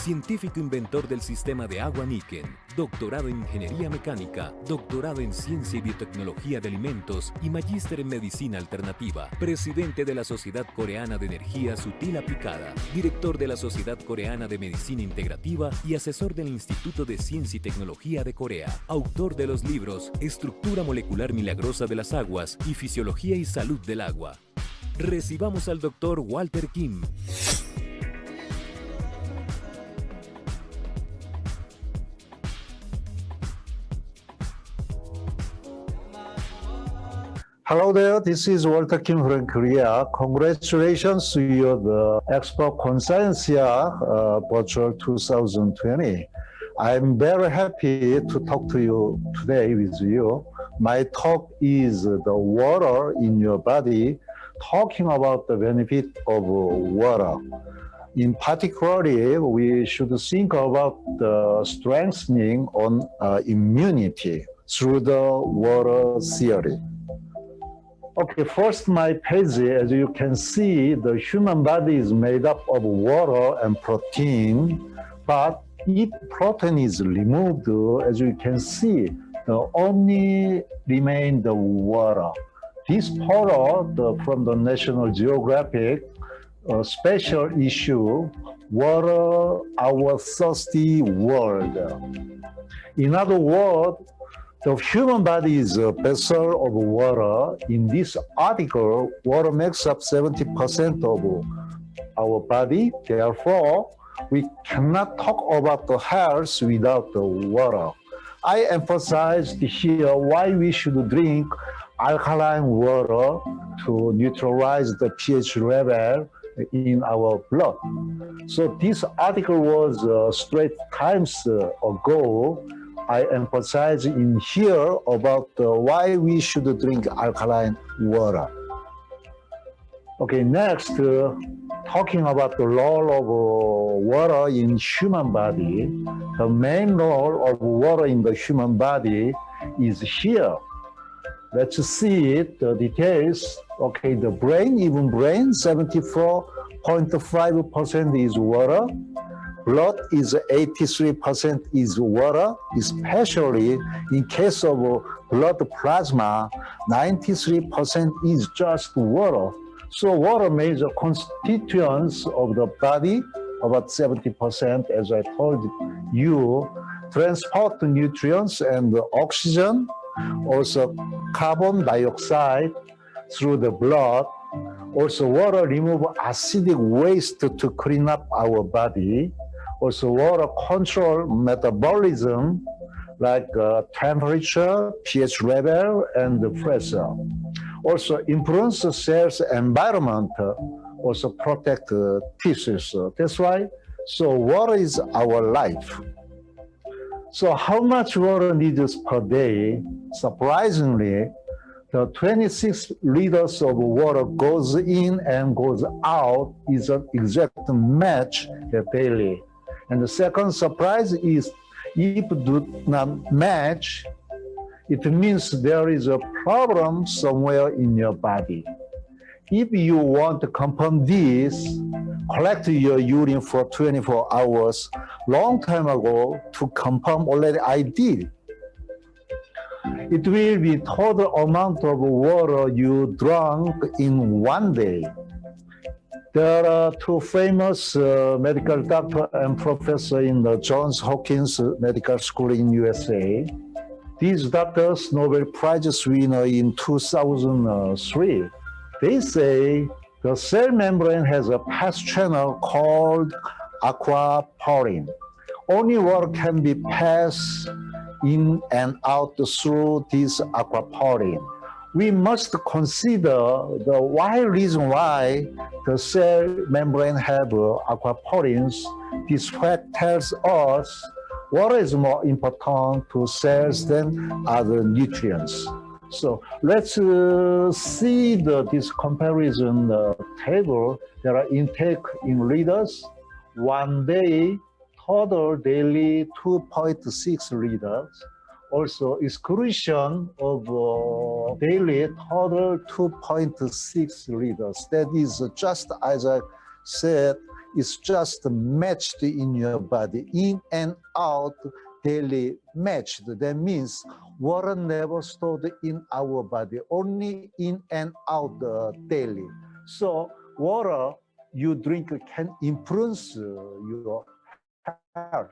científico inventor del sistema de agua nikken, doctorado en ingeniería mecánica, doctorado en ciencia y biotecnología de alimentos y magister en medicina alternativa, presidente de la Sociedad Coreana de Energía Sutil aplicada, director de la Sociedad Coreana de Medicina Integrativa y asesor del Instituto de Ciencia y Tecnología de Corea, autor de los libros Estructura molecular milagrosa de las aguas y Fisiología y salud del agua. Recibamos al Dr. Walter Kim. Hello there, this is Walter Kim from Korea. Congratulations to you, the EXPOCONCIENCIA virtual 2020. I'm very happy to talk to you today with you. My talk is the water in your body, talking about the benefit of water. In particular, we should think about the strengthening on immunity through the water theory. Okay, first my page, as you can see, the human body is made up of water and protein, but if protein is removed, as you can see, only remain the water. This photo from the National Geographic special issue, Water, Our Thirsty World. In other words, the human body is a vessel of water. In this article, water makes up 70% of our body. Therefore, we cannot talk about the health without the water. I emphasized here why we should drink alkaline water to neutralize the pH level in our blood. So this article was straight times ago. I emphasize in here about why we should drink alkaline water. Okay, next, talking about the role of water in human body. The main role of water in the human body is here. Let's see it, the details. Okay, the brain, even brain, 74.5% is water. Blood is 83% is water, especially in case of blood plasma, 93% is just water. So water major constituents of the body, about 70%, as I told you, transport nutrients and oxygen, also carbon dioxide through the blood. Also water remove acidic waste to clean up our body. Also water control metabolism like temperature, pH level, and the pressure. Also influence the cell's environment, also protect tissues. That's why, so water is our life. So how much water needs per day? Surprisingly, the 26 liters of water goes in and goes out is an exact match daily. And the second surprise is if do not match, it means there is a problem somewhere in your body. If you want to confirm this, collect your urine for 24 hours. Long time ago, to confirm already I did. It will be total amount of water you drank in one day. There are two famous medical doctor and professor in the Johns Hopkins Medical School in USA. These doctors, Nobel Prize winner in 2003, they say the cell membrane has a path channel called aquaporin. Only water can be passed in and out through this aquaporin. We must consider the why reason why the cell membrane have aquaporins. This fact tells us water is more important to cells than other nutrients. So let's see this comparison table. There are intake in liters. One day, total daily 2.6 liters. Also exclusion of daily total 2.6 liters. That is just as I said is just matched in your body, in and out, daily matched. That means water never stored in our body, only in and out daily. So water you drink can influence your health.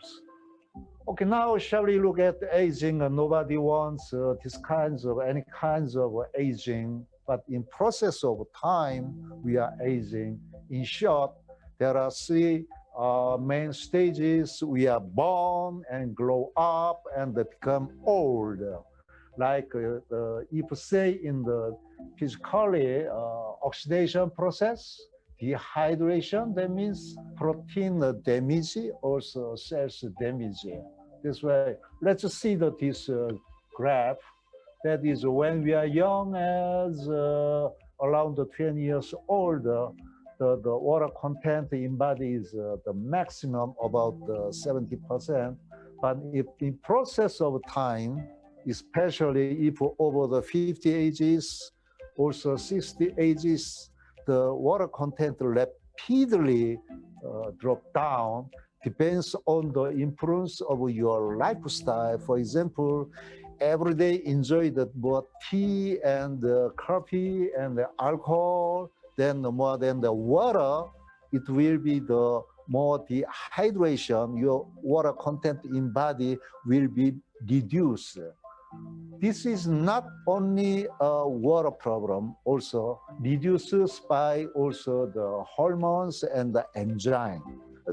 Okay, now shall we look at aging? Nobody wants any kinds of aging, but in process of time, we are aging. In short, there are three main stages. We are born and grow up and become old. Like if say in the physically oxidation process, dehydration, that means protein damage, also cells damage. This way, let's see this graph. That is when we are young as around 20 years old, the water content in body is the maximum about 70%. But if in process of time, especially if over the 50 ages, also 60 ages, the water content rapidly drop down, depends on the influence of your lifestyle. For example, every day enjoy the more tea and coffee and the alcohol, then more than the water, it will be the more dehydration. Your water content in body will be reduced. This is not only a water problem, also reduces by also the hormones and the enzyme.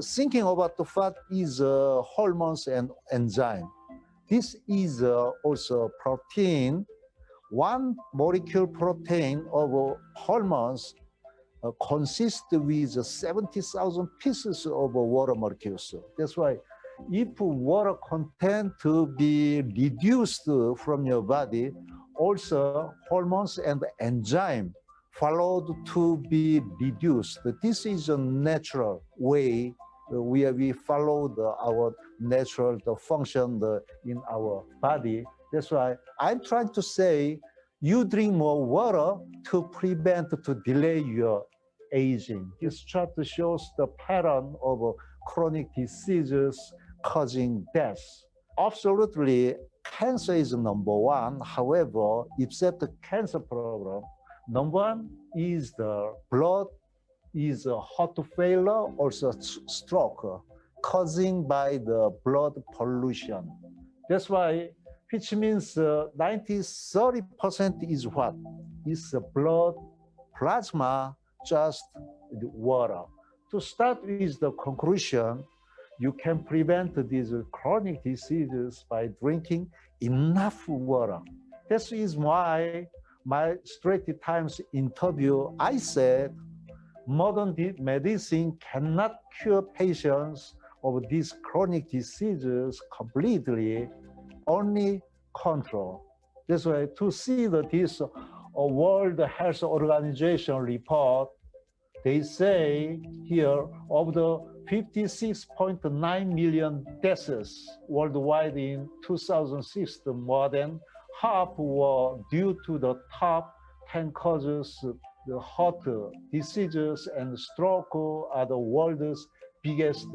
Thinking about the what is hormones and enzyme. This is also protein. One molecule protein of hormones consists with 70,000 pieces of water molecules. That's why if water content to be reduced from your body, also hormones and enzyme followed to be reduced. This is a natural way where we follow our natural function in our body. That's why I'm trying to say you drink more water to prevent, to delay your aging. This chart shows the pattern of chronic diseases causing death. Absolutely, cancer is number one. However, except the cancer problem, number one is the blood is heart failure, also stroke, causing by the blood pollution. That's why, which means 30% is what? Is blood, plasma, just water. To start with the conclusion, you can prevent these chronic diseases by drinking enough water. This is why my Straits Times interview, I said, modern medicine cannot cure patients of these chronic diseases completely, only control. That's why to see that this World Health Organization report, they say here of the 56.9 million deaths worldwide in 2006, more than half were due to the top 10 causes. The heart diseases and stroke are the world's biggest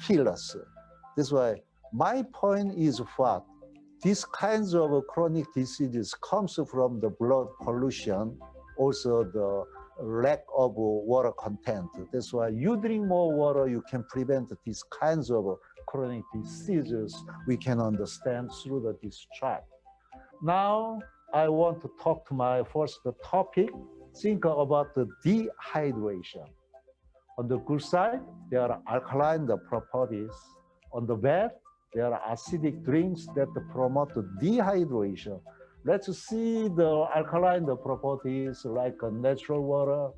killers. That's why my point is what? These kinds of chronic diseases comes from the blood pollution, also the lack of water content. That's why you drink more water, you can prevent these kinds of chronic diseases we can understand through this chart. Now, I want to talk to my first topic. Think about the dehydration. On the good side, there are alkaline properties. On the bad, there are acidic drinks that promote dehydration. Let's see the alkaline properties like natural water,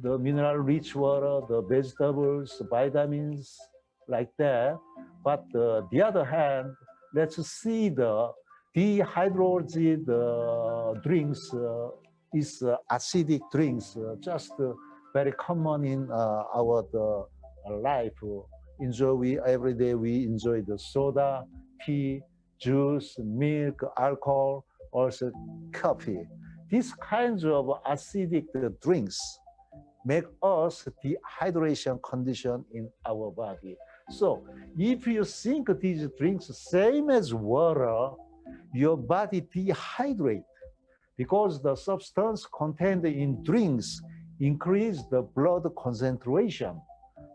the mineral-rich water, the vegetables, vitamins, like that. But the other hand, let's see the dehydrated drinks is acidic drinks, just very common in our life. Every day we enjoy the soda, tea, juice, milk, alcohol, also coffee. These kinds of acidic drinks make us dehydration condition in our body. So if you think these drinks same as water, your body dehydrate because the substance contained in drinks increase the blood concentration.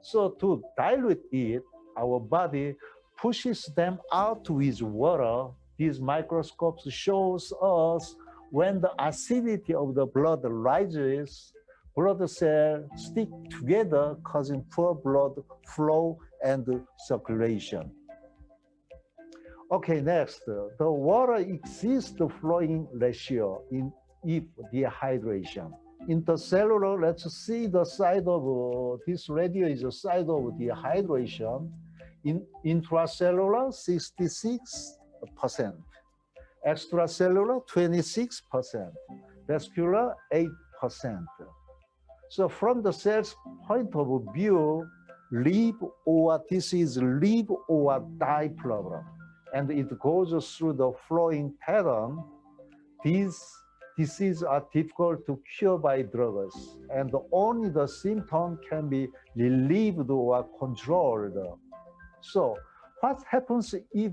So to dilute it, our body pushes them out with water. These microscopes shows us when the acidity of the blood rises, blood cells stick together, causing poor blood flow and circulation. Okay, next, the water exceeds the flowing ratio in if dehydration. Intercellular, let's see the side of this radio is the side of dehydration. In intracellular, 66%. Extracellular, 26%. Vascular, 8%. So from the cell's point of view, live or this is live or die problem. And it goes through the flowing pattern. These diseases are difficult to cure by drugs, and only the symptom can be relieved or controlled. So what happens if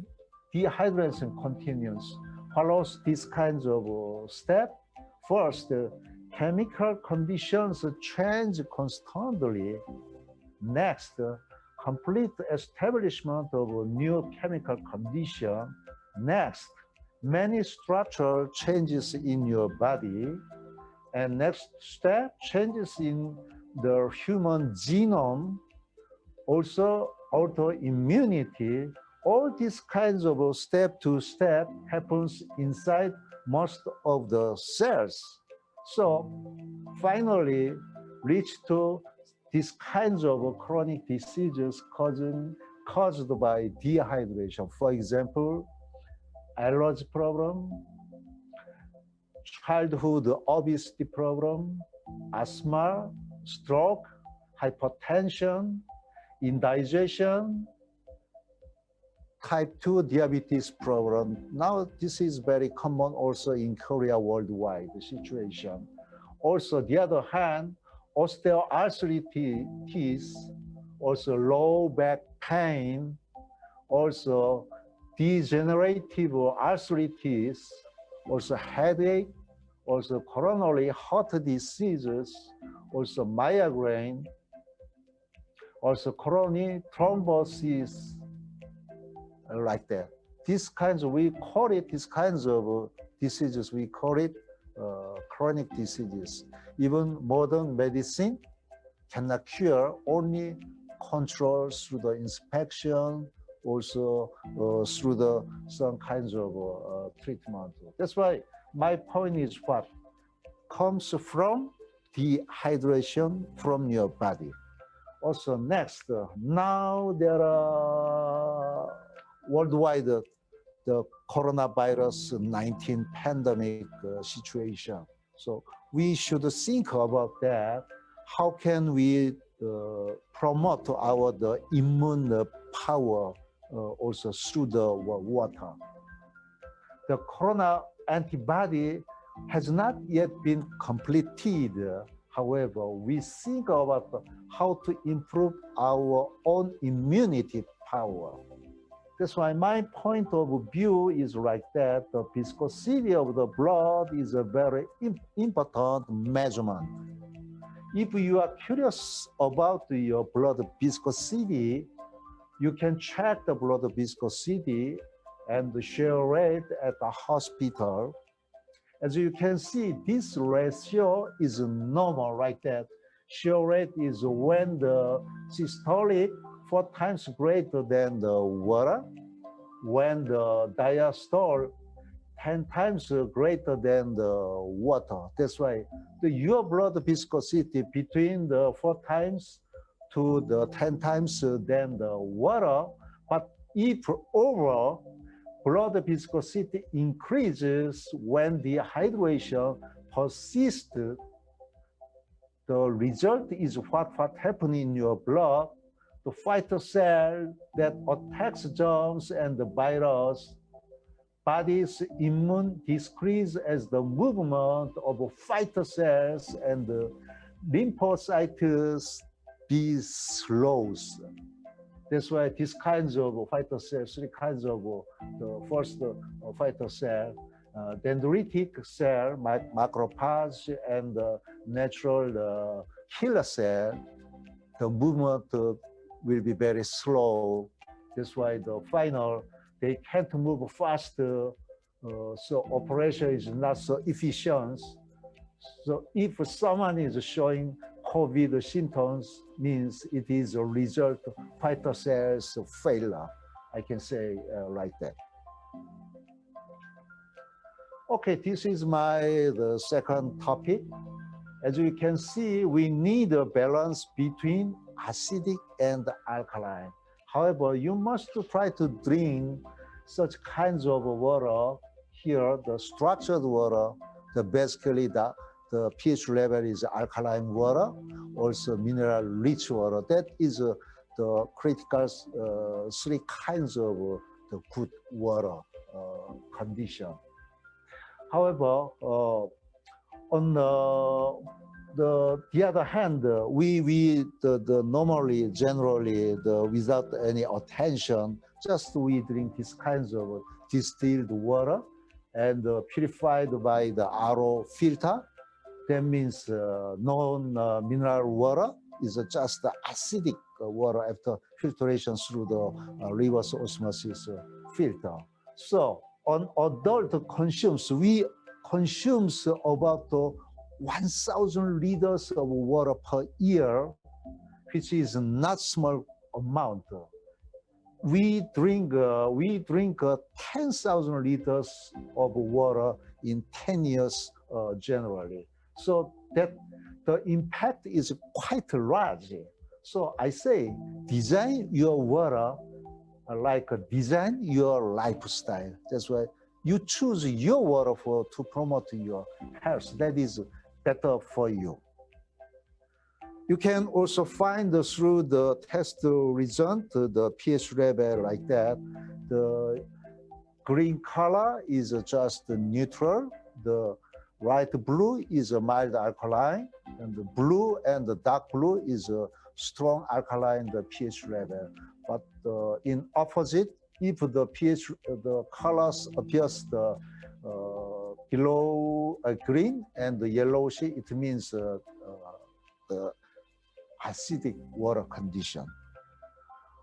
dehydration continues? Follows these kinds of steps. First, chemical conditions change constantly. Next, complete establishment of a new chemical condition. Next, many structural changes in your body. And next step, changes in the human genome. Also, autoimmunity. All these kinds of step to step happens inside most of the cells. So finally, reach to these kinds of chronic diseases caused by dehydration. For example, allergy problem, childhood obesity problem, asthma, stroke, hypertension, indigestion, type 2 diabetes problem. Now, this is very common also in Korea worldwide situation. Also, the other hand, osteoarthritis, also low back pain, also degenerative arthritis, also headache, also coronary heart diseases, also migraine, also coronary thrombosis, like that. These kinds of, we call it, these kinds of diseases, we call it chronic diseases. Even modern medicine cannot cure, only control through the inspection, also through the some kinds of treatment. That's why my point is what comes from dehydration from your body. Also next, now there are worldwide the coronavirus 19 pandemic situation. So we should think about that. How can we promote our immune power also through the water? The corona antibody has not yet been completed. However, we think about how to improve our own immunity power. That's why my point of view is like that. The viscosity of the blood is a very important measurement. If you are curious about your blood viscosity, you can check the blood viscosity and the shear rate at the hospital. As you can see, this ratio is normal like that. Shear rate is when the systolic 4 times greater than the water, when the diastole 10 times greater than the water. That's why your blood viscosity between the 4 times to the 10 times than the water. But if over, blood viscosity increases when dehydration persists. The result is what happened in your blood. The fighter cell that attacks germs and the virus, body's immune decrease as the movement of fighter cells and lymphocytes be slows. That's why these kinds of fighter cells, three kinds of the first fighter cell, dendritic cell, macrophage, and the natural killer cell, the movement will be very slow. That's why the final, they can't move faster, so operation is not so efficient. So if someone is showing COVID symptoms, means it is a result of fighter cells failure. I can say like that. Okay, this is the second topic. As you can see, we need a balance between acidic and alkaline. However, you must try to drink such kinds of water. Here, the structured water, basically the pH level is alkaline water, also mineral-rich water. That is the critical three kinds of the good water condition. However, on the other hand, we normally, generally, without any attention, just we drink these kinds of distilled water and purified by the RO filter. That means non-mineral water is just acidic water after filtration through the reverse osmosis filter. So on adult consumes, we consumes about 1,000 liters of water per year, which is not small amount. We drink 10,000 liters of water in 10 years generally. So that the impact is quite large. So I say, design your water like design your lifestyle. That's why you choose your water to promote your health. That is better for you. You can also find through the test result, the pH level like that. The green color is just neutral. The light blue is a mild alkaline, and the blue and the dark blue is a strong alkaline, the pH level. But in opposite, if the pH, the colors appears below green and the yellowish, it means the acidic water condition.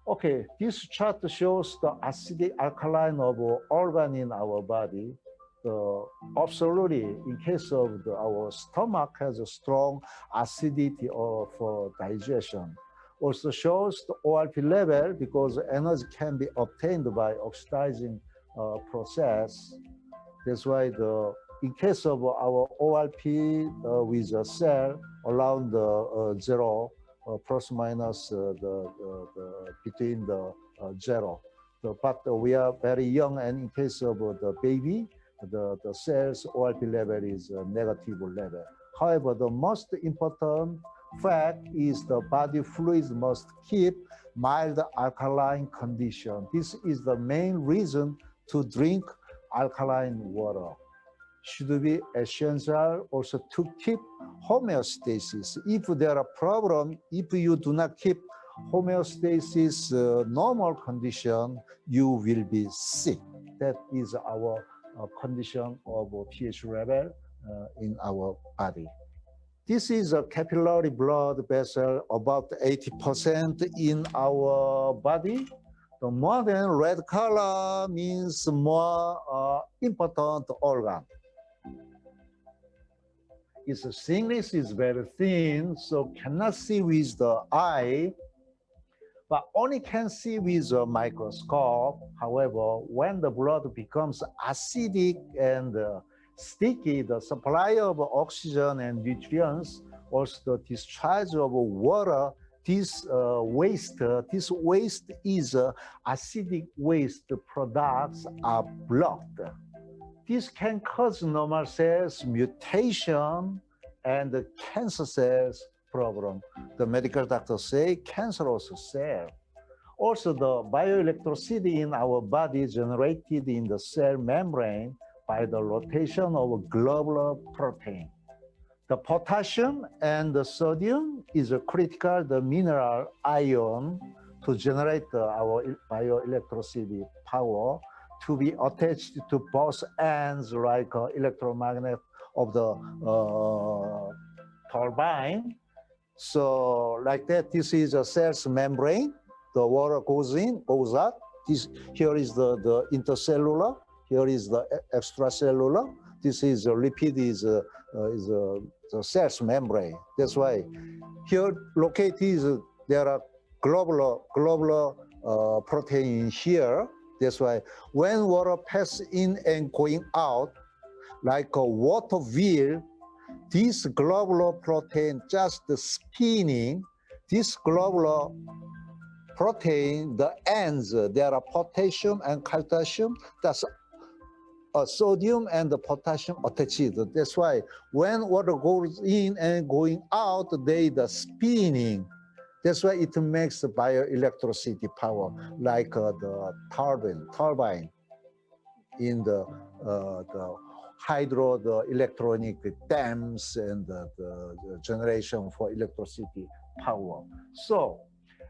Okay, this chart shows the acidic alkaline of organ in our body. Absolutely, in case of our stomach has a strong acidity for digestion. Also shows the ORP level because energy can be obtained by oxidizing process. That's why in case of our ORP with a cell around the zero, plus minus between the zero. But we are very young, and in case of the baby, the cell's ORP level is a negative level. However, the most important fact is the body fluids must keep mild alkaline condition. This is the main reason to drink alkaline water. Should be essential also to keep homeostasis. If there are problems, if you do not keep homeostasis normal condition, you will be sick. That is our condition of pH level in our body. This is a capillary blood vessel, about 80% in our body. The more than red color means more important organ. Its thickness is very thin, so cannot see with the eye, but only can see with a microscope. However, when the blood becomes acidic and sticky, the supply of oxygen and nutrients, also the discharge of water, this waste is acidic waste products are blocked. This can cause normal cells mutation and cancer cells problem. The medical doctors say cancerous cell. Also, the bioelectricity in our body generated in the cell membrane by the rotation of globular protein. The potassium and the sodium is a critical the mineral ion to generate our bioelectricity power to be attached to both ends like electromagnet of the turbine. So like that, this is a cell's membrane. The water goes in, goes out. This here is the intercellular. Here is the extracellular. This is a lipid the cell's membrane. That's why here located is there are globular protein here. That's why when water passes in and going out, like a water wheel, this globular protein just spinning. This globular protein, the ends, there are potassium and calcium. That's sodium and the potassium attached. That's why when water goes in and going out, they the spinning. That's why it makes the bioelectricity power, like the turbine in the hydro, the electronic dams and the generation for electricity power. So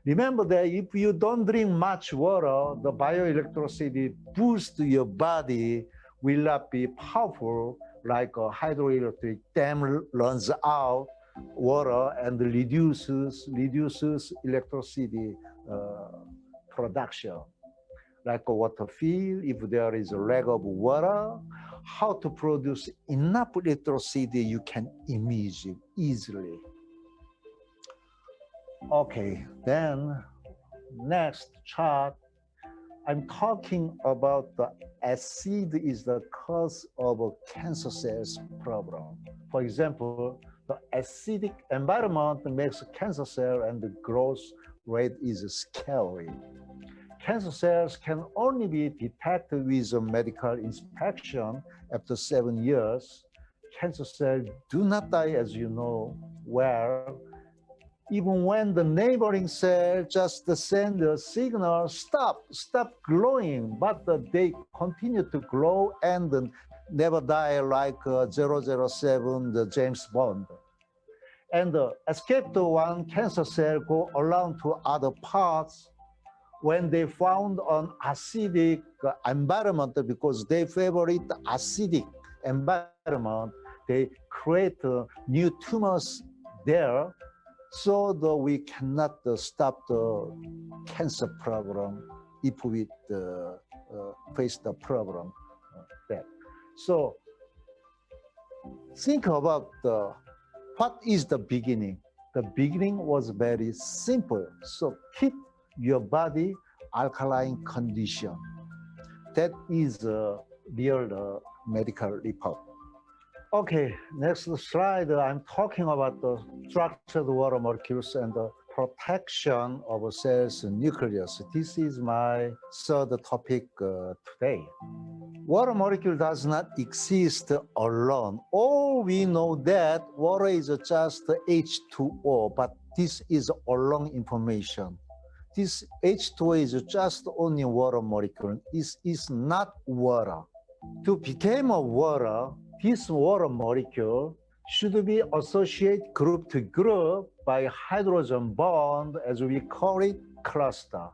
remember that if you don't drink much water, the bioelectricity boost your body will not be powerful like a hydroelectric dam runs out water and reduces electricity production. Like a water field, if there is a lack of water, how to produce enough electricity you can imagine easily. Okay, then next chart, I'm talking about the acid is the cause of a cancer cells problem. For example, the acidic environment makes cancer cell and the growth rate is scary. Cancer cells can only be detected with a medical inspection after 7 years. Cancer cells do not die, as you know well. Even when the neighboring cell just send a signal, stop growing, but they continue to grow and never die like 007, the James Bond. And escaped one cancer cell go around to other parts when they found an acidic environment because they favorite acidic environment, they create new tumors there. So that we cannot stop the cancer problem if we face the problem there. So think about what is the beginning. The beginning was very simple. So keep your body alkaline condition. That is a real medical report. Okay, next slide. I'm talking about the structured water molecules and the protection of cells nucleus. This is my third topic today. Water molecule does not exist alone. All we know that water is just H2O, but this is all information. This H2O is just only water molecule. It is not water. To become a water, this water molecule should be associated group to group by hydrogen bond, as we call it, cluster.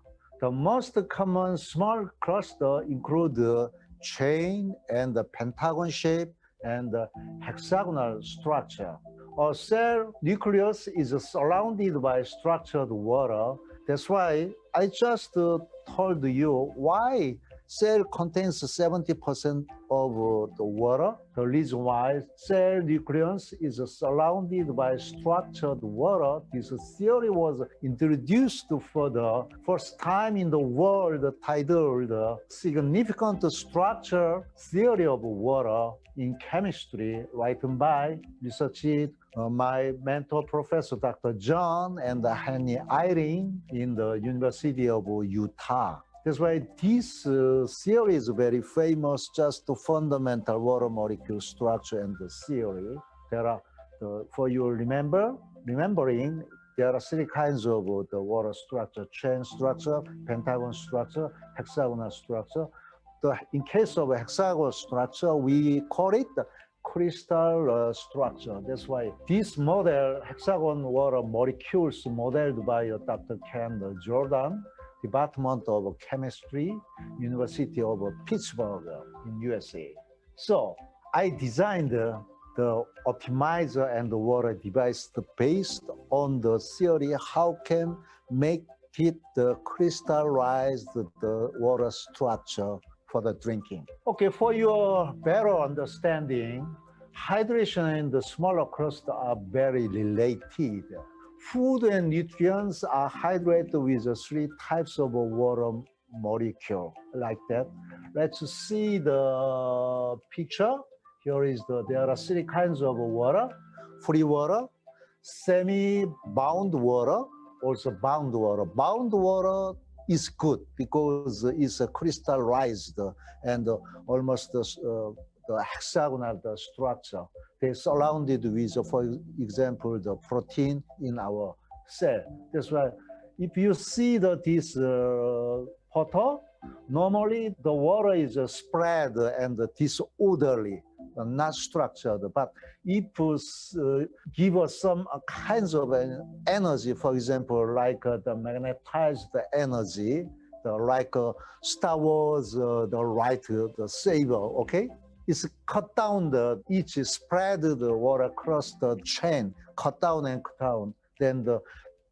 The most common small cluster include the chain and the pentagon shape and the hexagonal structure. A cell nucleus is surrounded by structured water. That's why I just told you why cell contains 70% of the water. The reason why cell nucleus is surrounded by structured water, this theory was introduced for the first time in the world titled Significant Structure Theory of Water in Chemistry, written by researched my mentor, Professor Dr. John and Henny Eyring in the University of Utah. That's why this theory is very famous, just the fundamental water molecule structure and the theory. There are, for your remembering, there are three kinds of the water structure: chain structure, pentagon structure, hexagonal structure. In case of a hexagonal structure, we call it the crystal structure. That's why this model, hexagon water molecules modeled by Dr. Ken Jordan, Department of Chemistry, University of Pittsburgh in USA. So I designed the optimizer and the water device based on the theory how can make it crystallize the water structure for the drinking. Okay, for your better understanding, hydration and the smaller crust are very related. Food and nutrients are hydrated with three types of water molecule like that. Let's see the picture. Here is there are three kinds of water: free water, semi-bound water, also bound water. Bound water is good because it's crystallized and almost the hexagonal structure. They're surrounded with, for example, the protein in our cell. That's why if you see this photo, normally the water is spread and disorderly, not structured. But if give us some kinds of energy, for example, like the magnetized energy, like Star Wars, the saber, okay? It's cut down each spread the water across the chain, cut down and cut down. Then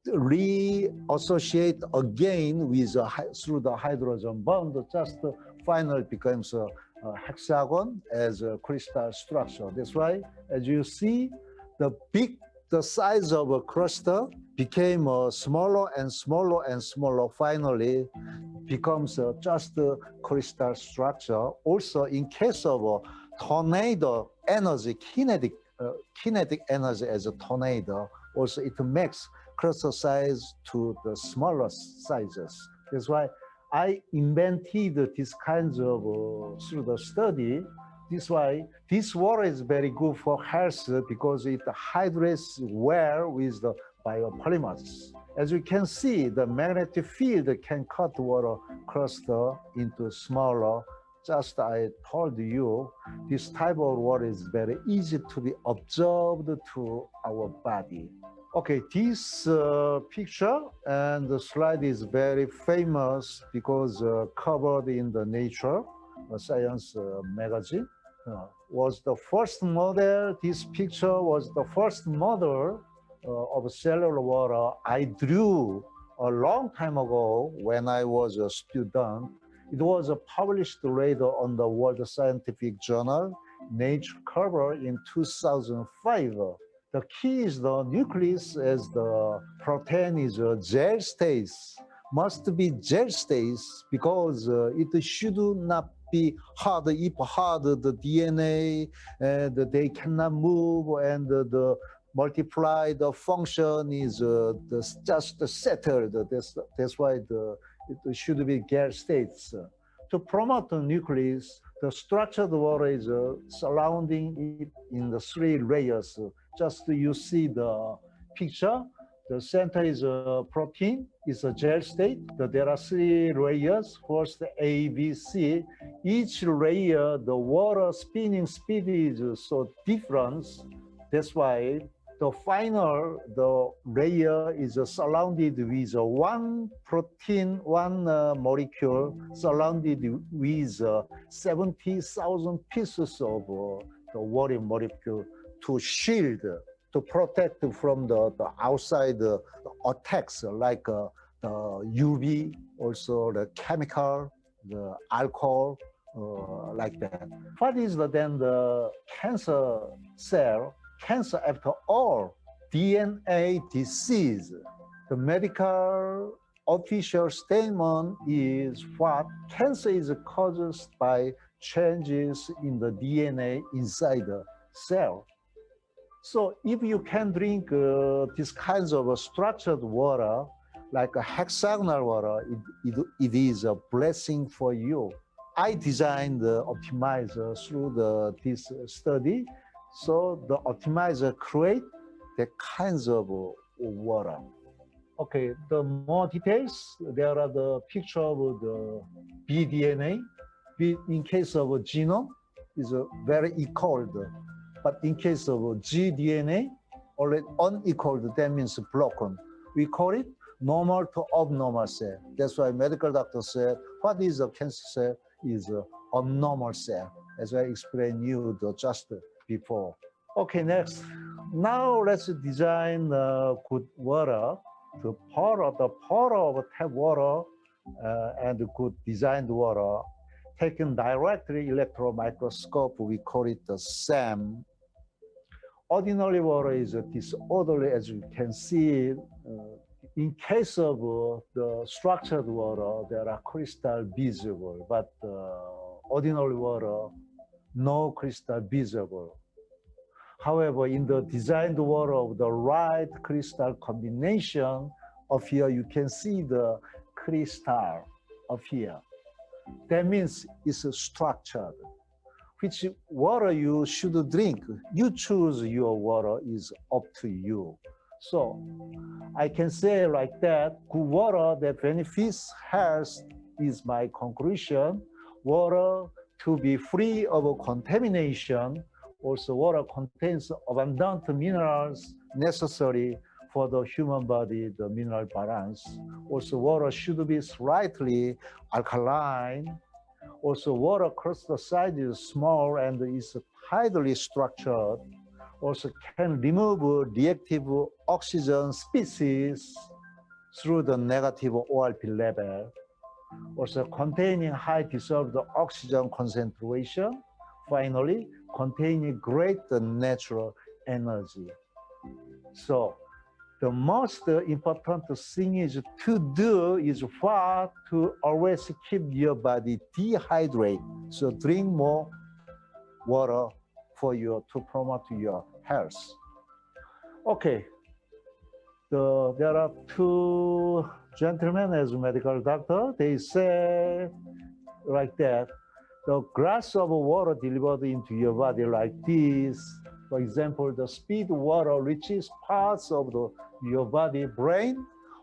reassociate again with through the hydrogen bond, just finally becomes a hexagon as a crystal structure. That's why, as you see, the size of a cluster became smaller and smaller and smaller. Finally, becomes just a crystal structure. Also, in case of a tornado energy, kinetic energy as a tornado, also it makes cluster size to the smaller sizes. That's why I invented these kinds of through the study. This why this water is very good for health because it hydrates well with the biopolymers. As you can see, the magnetic field can cut water cluster into smaller. Just I told you, this type of water is very easy to be absorbed to our body. Okay, this picture and the slide is very famous because covered in the Nature Science magazine. Was the first model, this picture was the first model of cellular water I drew a long time ago when I was a student. It was published later on the World Scientific Journal, Nature cover in 2005. The key is the nucleus as the protein is gel states, must be gel states because it should not be hard. If hard, the DNA and they cannot move and the multiply, the function is just settled. That's why it should be gel states. To promote the nucleus, the structured water is surrounding it in the three layers. Just you see the picture. The center is a protein, is a gel state. There are three layers. First, A, B, C. Each layer, the water spinning speed is so different. That's why the final, the layer is surrounded with one protein, one molecule surrounded with 70,000 pieces of the water molecule to shield, to protect from the outside attacks like the UV, also the chemical, the alcohol, like that. What is then the cancer cell? Cancer, after all, DNA disease. The medical official statement is what cancer is caused by changes in the DNA inside the cell. So if you can drink these kinds of structured water, like a hexagonal water, it is a blessing for you. I designed the optimizer through this study. So the optimizer create the kinds of water. Okay, the more details, there are the picture of the bDNA. In case of genome, is very equal. But in case of gDNA, already unequaled, that means broken. We call it normal to abnormal cell. That's why medical doctor said, what is a cancer cell? Is a abnormal cell, as I explained you just before. Okay, next. Now let's design good water. The power of tap water and good designed water taken directly electron microscope, we call it the SAM. Ordinary water is disorderly, as you can see. In case of the structured water, there are crystal visible, but ordinary water, no crystal visible. However, in the designed water of the right crystal combination of here, you can see the crystal of here. That means it's structured. Which water you should drink, you choose your water, is up to you. So I can say like that, good water that benefits health is my conclusion. Water to be free of contamination. Also, water contains abundant minerals necessary for the human body, the mineral balance. Also, water should be slightly alkaline. Also, water crystal size is small and is tightly structured. Also, can remove reactive oxygen species through the negative ORP level. Also, containing high dissolved oxygen concentration. Finally, containing great natural energy. So, the most important thing is to do is what to always keep your body dehydrated. So drink more water to promote your health. Okay, there are two gentlemen as medical doctor. They say like that, the glass of water delivered into your body like this. For example, the speed water reaches parts of your body, brain,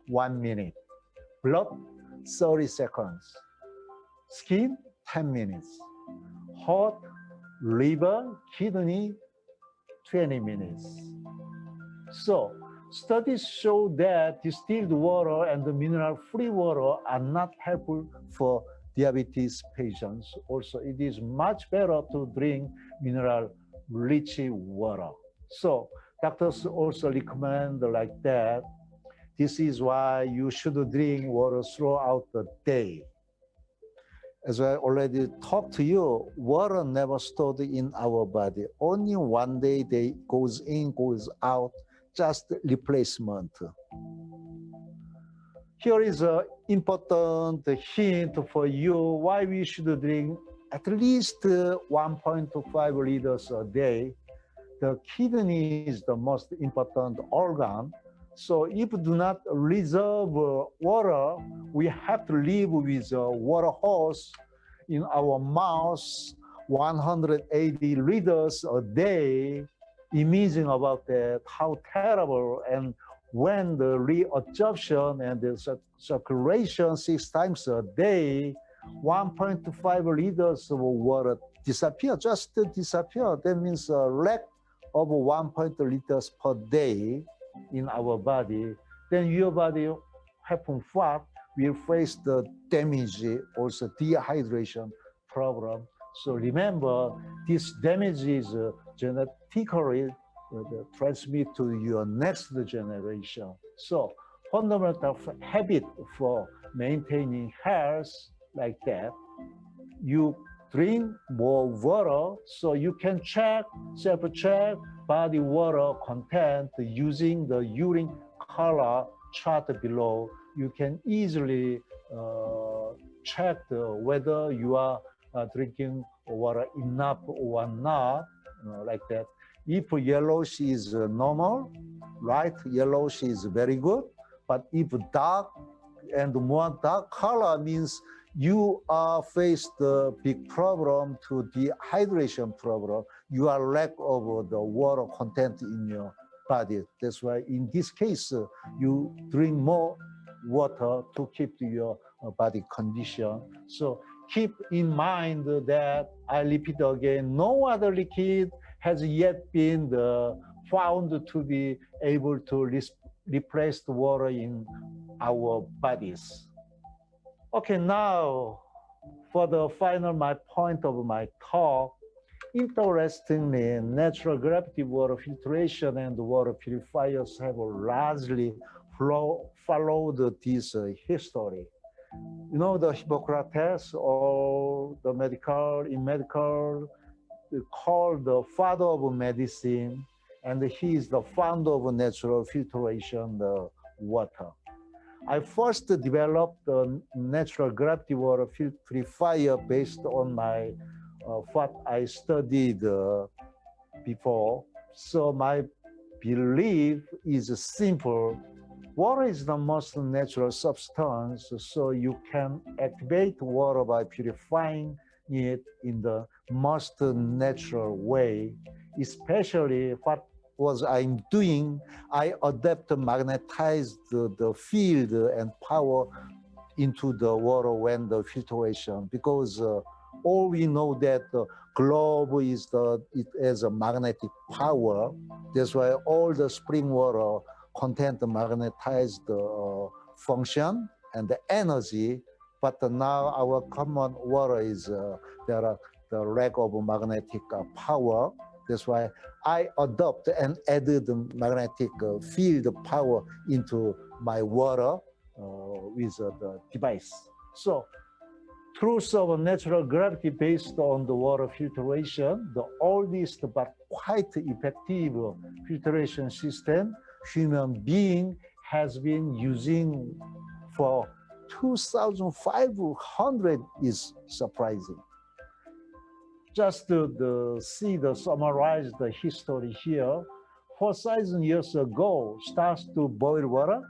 1 minute. Blood, 30 seconds. Skin, 10 minutes. Heart, liver, kidney, 20 minutes. So, studies show that distilled water and the mineral-free water are not helpful for diabetes patients. Also, it is much better to drink mineral-rich water. So, doctors also recommend like that. This is why you should drink water throughout the day. As I already talked to you, water never stored in our body. Only one day they goes in, goes out, just replacement. Here is an important hint for you why we should drink at least 1.5 liters a day. The kidney is the most important organ. So if we do not reserve water, we have to live with a water hose in our mouth, 180 liters a day. Imagine about that, how terrible. And when the reabsorption and the circulation 6 times a day, 1.5 liters of water disappear, just disappear. That means a lack of 1.0 liters per day in our body. Then your body happen what? Will face the damage, also dehydration problem. So remember, this damage is genetically transmitted to your next generation. So fundamental habit for maintaining health like that, you drink more water so you can self-check body water content using the urine color chart below. You can easily check whether you are drinking water enough or not, like that. If yellowish is normal, light yellowish is very good. But if dark and more dark color means you are faced a big problem to dehydration problem. You are lack of the water content in your body. That's why in this case, you drink more water to keep your body condition. So keep in mind that, I repeat again, no other liquid has yet been found to be able to replace the water in our bodies. Okay, now for the final point of my talk. Interestingly, natural gravity water filtration and water purifiers have largely followed this history. You know, the Hippocrates, or the medical called the father of medicine, and he is the founder of natural filtration, the water. I first developed the natural gravity water purifier based on my what I studied before. So my belief is simple. Water is the most natural substance, so you can activate water by purifying it in the most natural way. Especially what was I'm doing, I magnetized the field and power into the water when the filtration, because all we know that the globe is it has a magnetic power. That's why all the spring water contain the magnetized function and the energy. But now our common water is there are the lack of magnetic power. That's why I adopt and added the magnetic field power into my water with the device. So truth of natural gravity based on the water filtration, the oldest but quite effective filtration system human being has been using for 2,500 is surprising. Just to summarize the history here, 4,000 years ago, starts to boil water.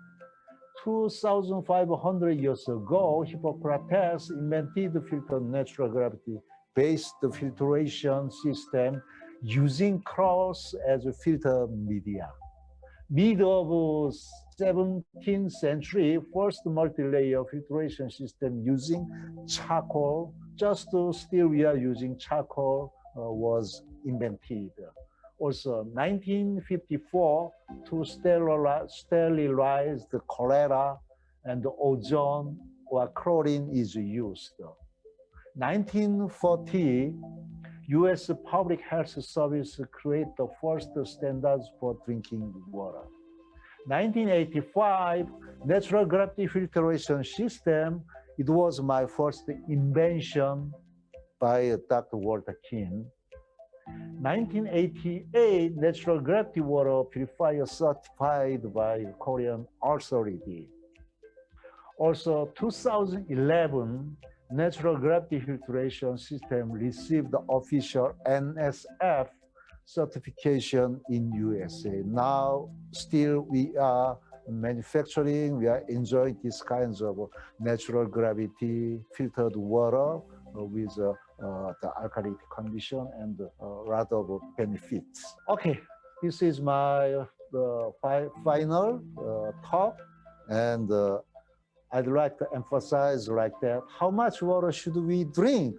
2,500 years ago, Hippocrates invented the filter natural gravity-based filtration system using cross as a filter media. Mid of 17th century, first multi-layer filtration system using charcoal, just still we are using charcoal, was invented. Also, 1954, to sterilize the cholera and the ozone or chlorine is used. 1940, U.S. Public Health Service create the first standards for drinking water. 1985, natural gravity filtration system, it was my first invention by Dr. Walter King. 1988, natural gravity water purifier certified by Korean authority. Also, 2011, natural gravity filtration system received the official NSF certification in USA. Now, still we are manufacturing, we are enjoying these kinds of natural gravity filtered water with the alkaline condition and a lot of benefits. Okay, this is my final talk, and I'd like to emphasize like that, how much water should we drink?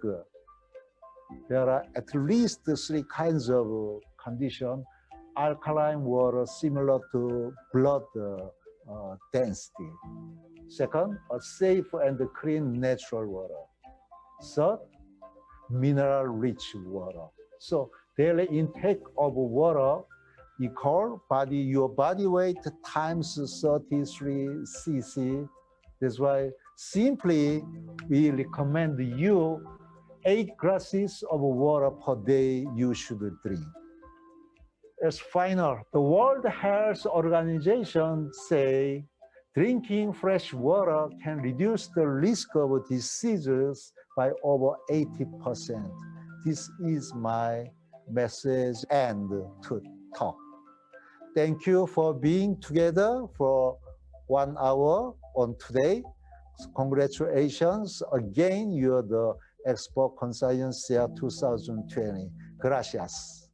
There are at least 3 kinds of condition. Alkaline water similar to blood density. Second, a safe and clean natural water. Third, mineral-rich water. So daily intake of water equal your body weight times 33 cc. That's why simply we recommend you 8 glasses of water per day you should drink. As final, the World Health Organization say drinking fresh water can reduce the risk of diseases by over 80%. This is my message and to talk. Thank you for being together for 1 hour on today. Congratulations again, you're the EXPOCONCIENCIA 2020. Gracias.